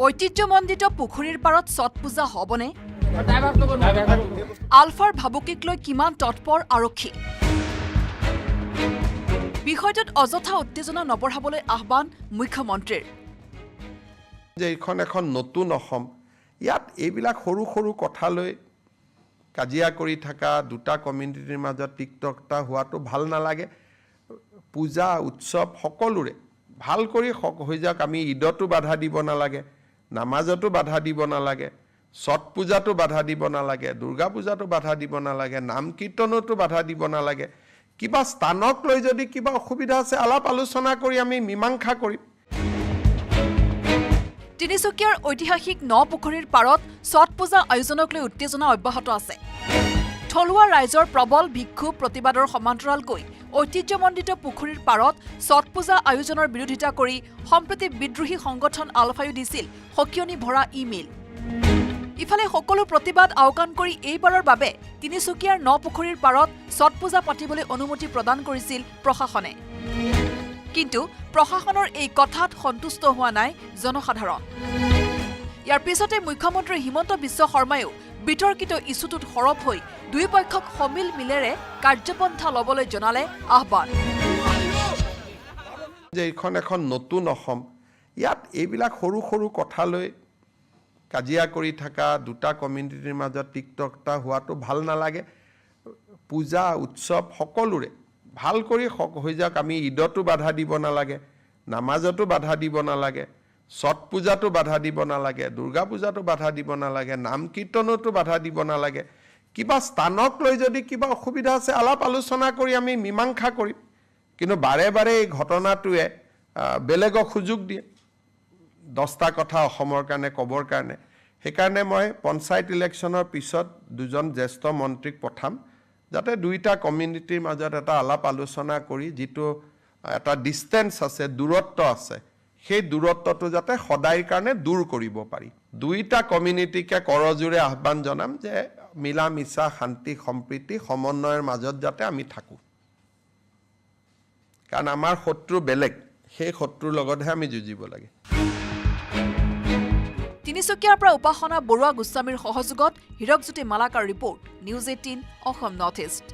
ঐতিহ্যমণ্ডিত পুখুৰীৰ পাৰত ছট পূজা হ'বনে? আলফাৰ ভাবুকিক লৈ কিমান তৎপৰ আৰক্ষী? বিষয়টোত অযথা উত্তেজনা নবঢ়াবলৈ আহ্বান মুখ্যমন্ত্ৰীৰ। যে এইখন এখন নতুন অসম, ইয়াত এইবিলাক সৰু সৰু কথা লৈ কাজিয়া কৰি থকা দুটা কমিউনিটিৰ মাজত টিকটকটা হোৱাটো ভাল নালাগে। পূজা উৎসৱ সকলোৰে ভাল কৰি হৈ যাওক। আমি ঈদতো বাধা দিব নালাগে, নামাজতো বাধা দিব নালাগে, ছট পূজাতো বাধা দিব নালাগে, দুৰ্গা পূজাতো বাধা দিব নালাগে, নাম কীৰ্তনতো বাধা দিব নালাগে। কিবা স্থানক লৈ যদি কিবা অসুবিধা আছে আলাপ আলোচনা কৰি আমি মীমাংসা কৰিম। তিনিচুকীয়াৰ ঐতিহাসিক নপুখুৰীৰ পাৰত ছট পূজা আয়োজনক লৈ উত্তেজনা অব্যাহত আছে। থলুৱা ৰাইজৰ প্ৰবল বিক্ষোভ প্ৰতিবাদৰ সমান্তৰালকৈ ঐতিহ্যমণ্ডিত পুখুৰীৰ পাৰত ছট পূজা আয়োজনৰ বিৰোধিতা কৰি সম্প্ৰতি বিদ্ৰোহী সংগঠন আলফায়ো দিছিল সকিয়নি ভৰা ইমেইল। ইফালে সকলো প্ৰতিবাদ আওকাণ কৰি এইবাৰৰ বাবে তিনিচুকীয়াৰ নপুখুৰীৰ পাৰত ছট পূজা পাতিবলৈ অনুমতি প্ৰদান কৰিছিল প্ৰশাসনে। কিন্তু প্ৰশাসনৰ এই কথাত সন্তুষ্ট হোৱা নাই জনসাধাৰণ। ইয়াৰ পিছতে মুখ্যমন্ত্ৰী হিমন্ত বিশ্ব শৰ্মায়ো বিতৰ্কিত ইছ্যুটোত সৰব হৈ দুয়োপক্ষক সমিল মিলেৰে কাৰ্যপন্থা ল'বলৈ জনালে আহ্বান। যে এইখন এখন নতুন অসম, ইয়াত এইবিলাক সৰু সৰু কথা লৈ কাজিয়া কৰি থকা দুটা কমিউনিটিৰ মাজত টিকটকটা হোৱাটো ভাল নালাগে। পূজা উৎসৱ সকলোৰে ভাল কৰি হৈ যাওক। আমি ঈদতো বাধা দিব নালাগে, নামাজতো বাধা দিব নালাগে, ছট পূজাতো বাধা দিব নালাগে, দুৰ্গা পূজাতো বাধা দিব নালাগে, নাম কীৰ্তনতো বাধা দিব নালাগে। কিবা স্থানক লৈ যদি কিবা অসুবিধা আছে আলাপ আলোচনা কৰি আমি মীমাংসা কৰিম। কিন্তু বাৰে বাৰে এই ঘটনাটোৱে বেলেগক সুযোগ দিয়ে 10টা কথা অসমৰ কাৰণে ক'বৰ কাৰণে। সেইকাৰণে মই পঞ্চায়ত ইলেকশ্যনৰ পিছত দুজন জ্যেষ্ঠ মন্ত্ৰীক পঠাম, যাতে দুইটা কমিউনিটিৰ মাজত এটা আলাপ আলোচনা কৰি যিটো এটা ডিষ্টেঞ্চ আছে, দূৰত্ব আছে, সেই দূৰত্বটো যাতে সদায়ৰ কাৰণে দূৰ কৰিব পাৰি। দুইটা কমিউনিটিকে কৰজোৰে আহ্বান জনাম যে মিলা মিছা শান্তি সম্প্ৰীতি সমন্বয়ৰ মাজত যাতে আমি থাকোঁ। কাৰণ আমাৰ শত্ৰু বেলেগ, সেই শত্ৰুৰ লগতহে আমি যুঁজিব লাগে। তিনিচুকীয়াৰ পৰা উপাসনা বৰুৱা গোস্বামীৰ সহযোগত Hirakjyoti Malakar report, news 18 Assam north east.